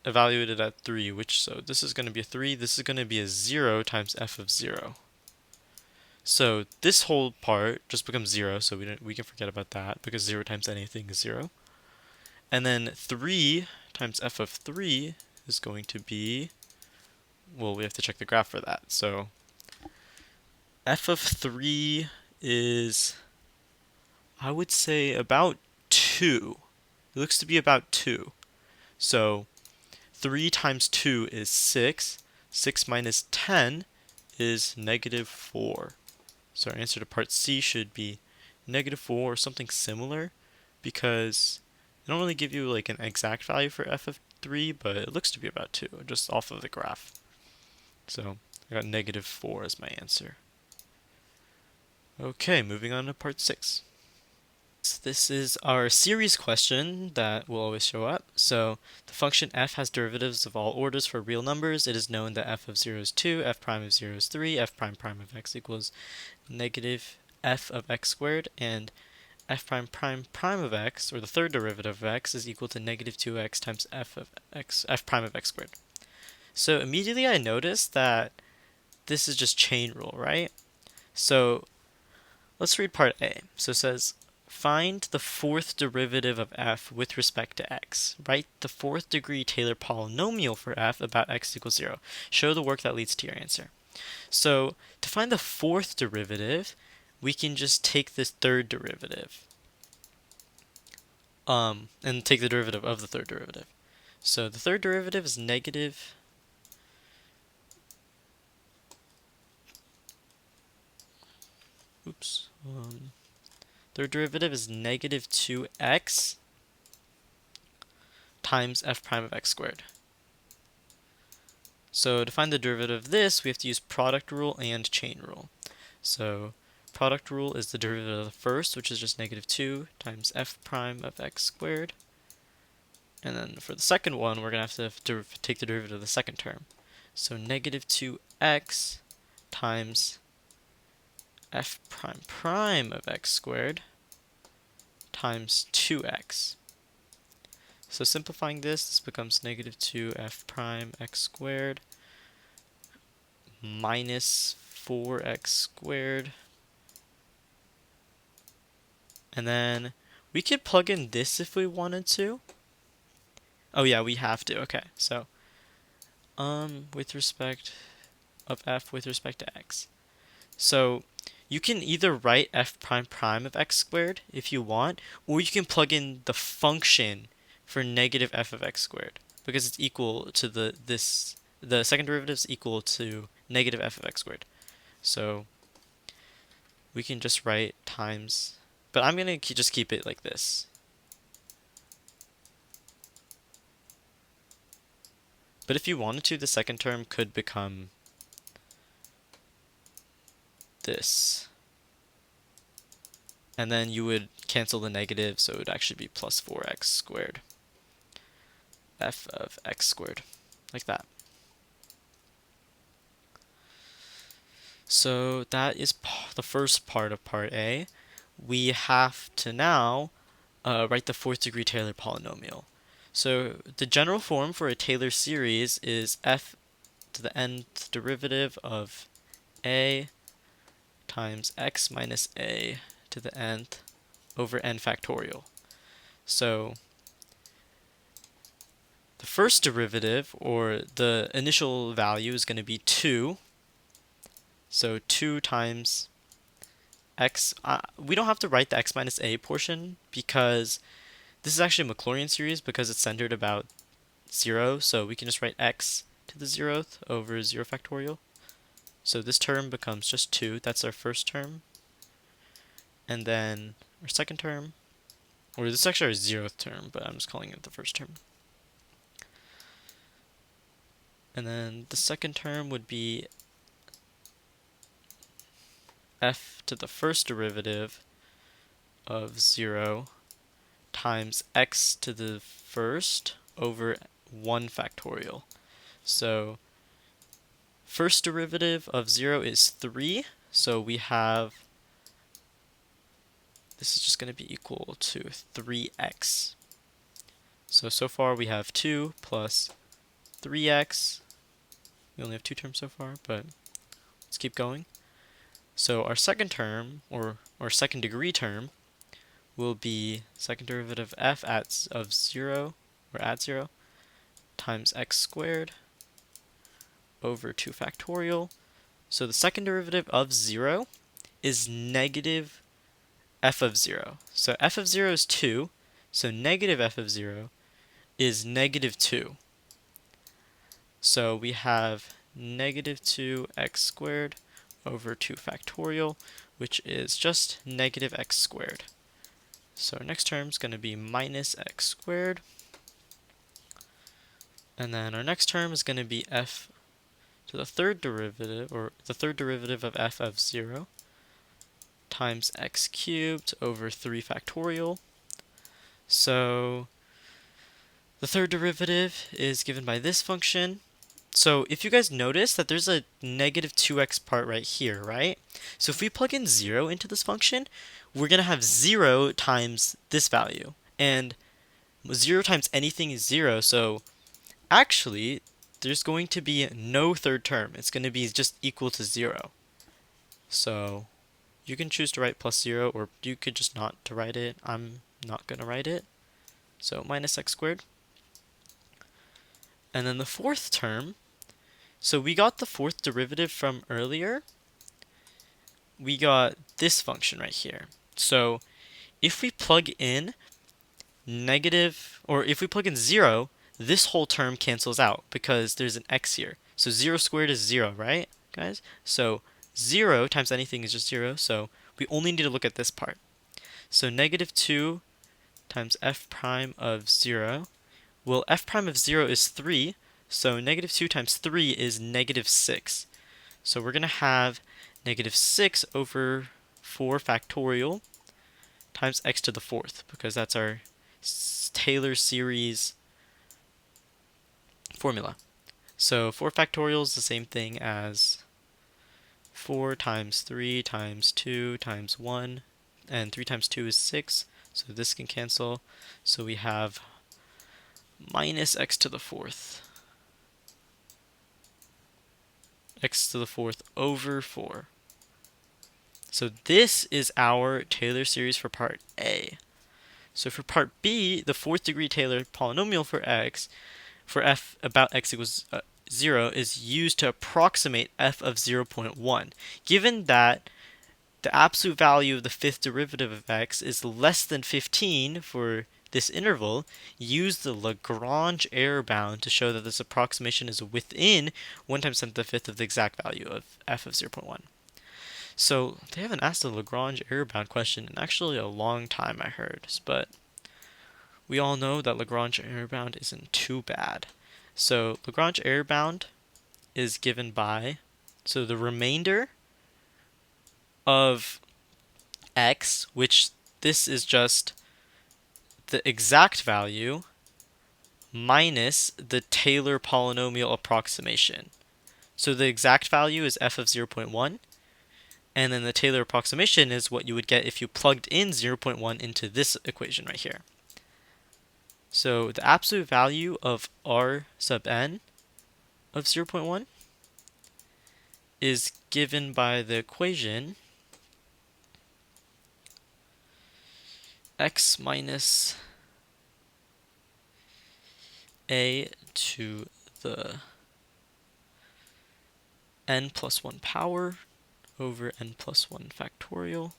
evaluated at 3, so this is going to be a 3, this is going to be a 0 times f of 0. So this whole part just becomes 0, so we can forget about that because 0 times anything is 0. And then 3 times f of 3 is going to be, well, we have to check the graph for that. So f of 3 is, I would say, about 2. It looks to be about 2. So 3 times 2 is 6. 6 minus 10 is negative 4. So our answer to part C should be negative 4 or something similar, because they don't really give you like an exact value for f of 3, but it looks to be about 2, just off of the graph. So I got negative 4 as my answer. Okay, moving on to part 6. This is our series question that will always show up. So the function f has derivatives of all orders for real numbers. It is known that f of 0 is 2, f prime of 0 is 3, f prime prime of x equals negative f of x squared, and f prime prime prime of x, or the third derivative of x, is equal to negative 2x times f of x, f prime of x squared. So immediately I noticed that this is just chain rule, right? So let's read part A. So it says, find the fourth derivative of f with respect to x. Write the fourth degree Taylor polynomial for f about x equals 0. Show the work that leads to your answer. So to find the fourth derivative, we can just take this third derivative and take the derivative of the third derivative. So the third derivative is negative third derivative is negative 2x times f prime of x squared. So to find the derivative of this, we have to use product rule and chain rule. So product rule is the derivative of the first, which is just negative 2 times f prime of x squared. And then for the second one, we're going to have to take the derivative of the second term. So negative 2x times f prime prime of x squared times 2x. So simplifying this becomes negative 2 f prime x squared minus 4x squared. And then we could plug in this if we wanted to. Oh yeah, we have to. Okay, so with respect of f with respect to x. So you can either write f prime prime of x squared if you want, or you can plug in the function for negative f of x squared, because it's equal to the second derivative is equal to negative f of x squared. So we can just write times, but I'm going to just keep it like this. But if you wanted to, the second term could become this. And then you would cancel the negative, so it would actually be plus 4x squared. F of x squared, like that. So that is the first part of part A. We have to now write the fourth degree Taylor polynomial. So the general form for a Taylor series is f to the nth derivative of a times x minus a to the nth over n factorial. So the first derivative, or the initial value, is going to be 2. So 2 times x. We don't have to write the x minus a portion because this is actually a Maclaurin series because it's centered about 0. So we can just write x to the 0th over 0 factorial. So this term becomes just 2. That's our first term. And then our second term, or this is actually our 0th term, but I'm just calling it the first term. And then the second term would be f to the first derivative of 0 times x to the first over 1 factorial. So first derivative of 0 is 3, so we have, this is just going to be equal to 3x. So far we have 2 plus 3x. We only have 2 terms so far, but let's keep going. So our second term, or second degree term, will be second derivative f of 0, or at 0, times x squared over 2 factorial. So the second derivative of 0 is negative f of 0. So f of 0 is 2, so negative f of 0 is negative 2. So we have negative 2x squared over 2 factorial, which is just negative x squared. So our next term is going to be minus x squared. And then our next term is going to be f to the third derivative, or the third derivative of f of 0, times x cubed over 3 factorial. So the third derivative is given by this function. So if you guys notice that there's a negative 2x part right here, right? So if we plug in 0 into this function, we're going to have 0 times this value. And 0 times anything is 0, so actually there's going to be no third term. It's going to be just equal to 0. So you can choose to write plus 0, or you could just not to write it. I'm not going to write it. So minus x squared. And then the fourth term, so we got the fourth derivative from earlier. We got this function right here. So if we plug in negative, or if we plug in 0, this whole term cancels out because there's an x here. So 0 squared is 0, right, guys? So 0 times anything is just 0, so we only need to look at this part. So negative 2 times f prime of 0. Well, f prime of 0 is 3, so negative 2 times 3 is negative 6. So we're going to have negative 6 over 4 factorial times x to the fourth, because that's our Taylor series formula. So 4 factorial is the same thing as 4 times 3 times 2 times 1, and 3 times 2 is 6, so this can cancel. So we have minus x to the fourth. X to the fourth over 4. So this is our Taylor series for part A. So for part B, the fourth degree Taylor polynomial for x, for f about x equals 0, is used to approximate f of 0.1. Given that the absolute value of the fifth derivative of x is less than 15 for this interval, use the Lagrange error bound to show that this approximation is within 1 times 10 to the fifth of the exact value of f of 0.1. So they haven't asked the Lagrange error bound question in actually a long time, I heard, but we all know that Lagrange error bound isn't too bad. So Lagrange error bound is given by, so the remainder of x, which this is just the exact value minus the Taylor polynomial approximation. So the exact value is f of 0.1, and then the Taylor approximation is what you would get if you plugged in 0.1 into this equation right here. So the absolute value of r sub n of 0.1 is given by the equation x minus a to the n plus 1 power over n plus 1 factorial,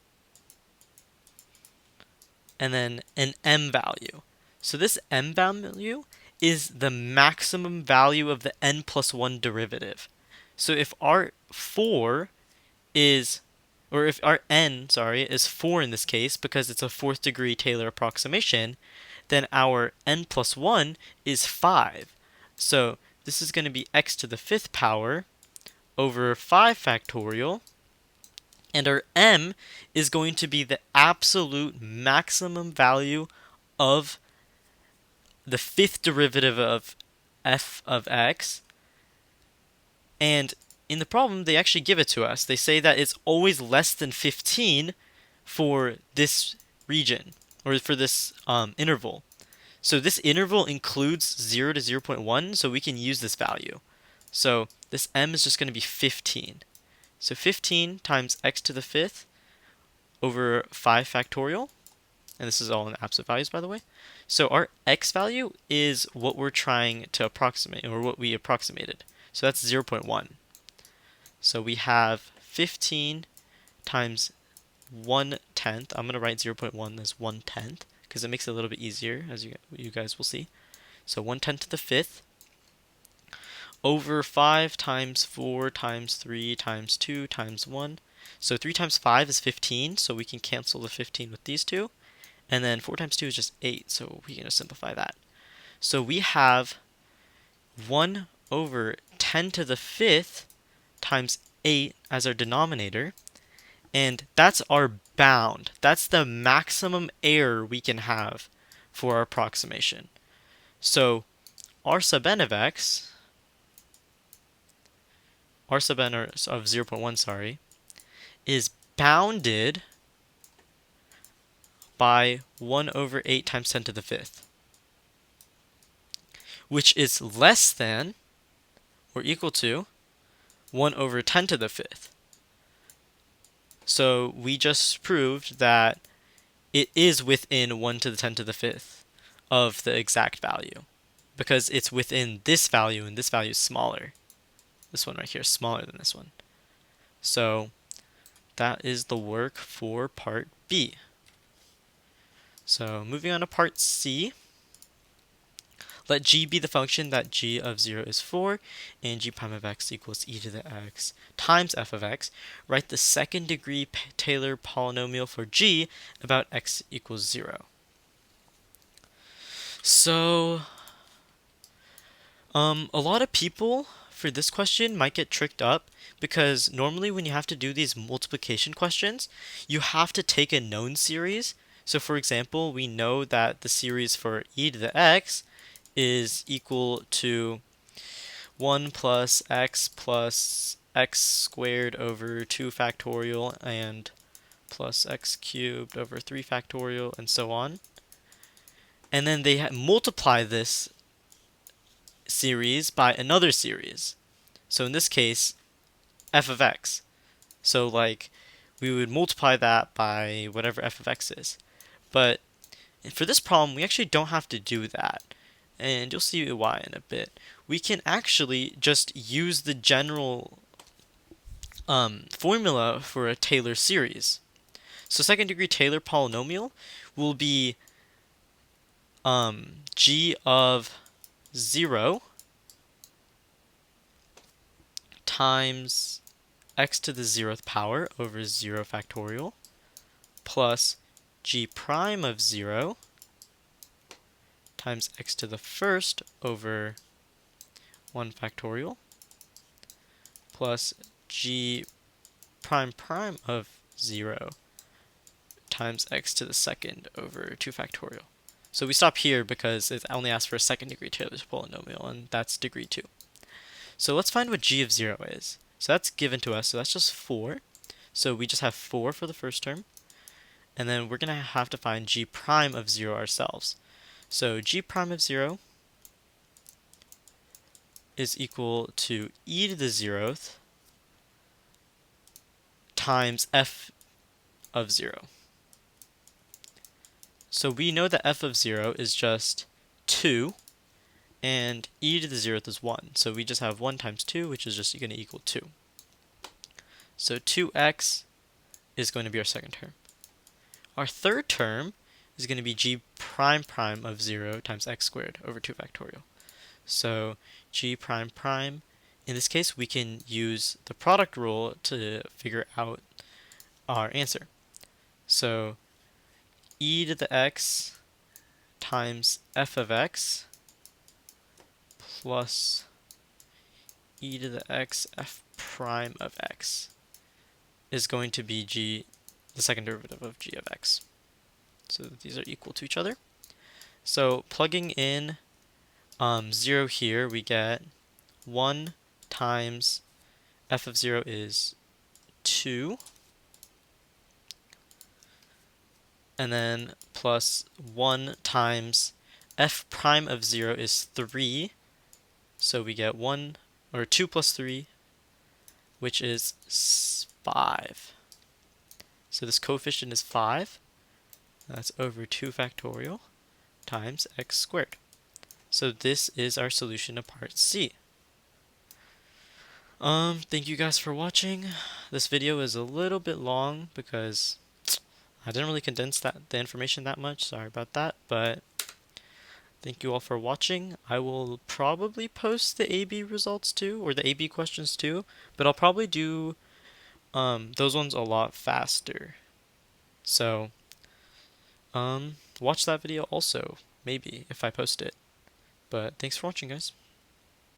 and then an m value. So this m value is the maximum value of the n plus 1 derivative. So if r4 is, or if our n, is 4 in this case, because it's a fourth degree Taylor approximation, then our n plus 1 is 5. So this is going to be x to the fifth power over 5 factorial, and our m is going to be the absolute maximum value of the fifth derivative of f of x. And in the problem, they actually give it to us. They say that it's always less than 15 for this region, or for this interval. So this interval includes 0 to 0.1, so we can use this value. So this m is just going to be 15. So 15 times x to the fifth over 5 factorial, and this is all in absolute values, by the way. So our x value is what we're trying to approximate, or what we approximated. So that's 0.1. So we have 15 times 1/10. I'm going to write 0.1 as 1/10 because it makes it a little bit easier, as you guys will see. So 1/10 to the fifth over 5 times 4 times 3 times 2 times 1. So 3 times 5 is 15, so we can cancel the 15 with these two. And then 4 times 2 is just 8, so we can just simplify that. So we have 1 over 10 to the fifth times 8 as our denominator, and that's our bound. That's the maximum error we can have for our approximation. So r sub n of x, r sub n of 0.1, is bounded by 1 over 8 times 10 to the fifth, which is less than or equal to 1 over 10 to the fifth. So we just proved that it is within 1 to the 10 to the fifth of the exact value, because it's within this value and this value is smaller. This one right here is smaller than this one. So that is the work for part B. So moving on to part C. Let g be the function that g of 0 is 4 and g prime of x equals e to the x times f of x. Write the second degree Taylor polynomial for g about x equals 0. So a lot of people for this question might get tricked up, because normally when you have to do these multiplication questions, you have to take a known series. So for example, we know that the series for e to the x is equal to 1 plus x squared over 2 factorial and plus x cubed over 3 factorial and so on. And then they multiply this series by another series. So in this case, f of x. So like we would multiply that by whatever f of x is. But for this problem, we actually don't have to do that. And you'll see why in a bit. We can actually just use the general formula for a Taylor series. So second degree Taylor polynomial will be g of 0 times x to the 0th power over 0 factorial plus g prime of 0 times x to the first over 1 factorial plus g prime prime of 0 times x to the second over 2 factorial. So we stop here because it only asks for a second degree Taylor's polynomial, and that's degree 2. So let's find what g of 0 is. So that's given to us, so that's just 4. So we just have 4 for the first term, and then we're going to have to find g prime of 0 ourselves. So g prime of 0 is equal to e to the 0th times f of 0. So we know that f of 0 is just 2, and e to the 0th is 1. So we just have 1 times 2, which is just going to equal 2. So 2x is going to be our second term. Our third term is going to be g prime prime of 0 times x squared over 2 factorial. So g prime prime, in this case, we can use the product rule to figure out our answer. So e to the x times f of x plus e to the x f prime of x is going to be g, the second derivative of g of x. So these are equal to each other. So plugging in 0 here, we get 1 times f of 0 is 2, and then plus 1 times f prime of 0 is 3, so we get 1 or 2 plus 3, which is 5. So this coefficient is 5. That's over 2 factorial times x squared. So this is our solution to part C. Thank you guys for watching. This video is a little bit long because I didn't really condense the information that much. Sorry about that, but thank you all for watching. I will probably post the AB results too, or the AB questions too, but I'll probably do those ones a lot faster. So watch that video also, maybe, if I post it. But thanks for watching, guys.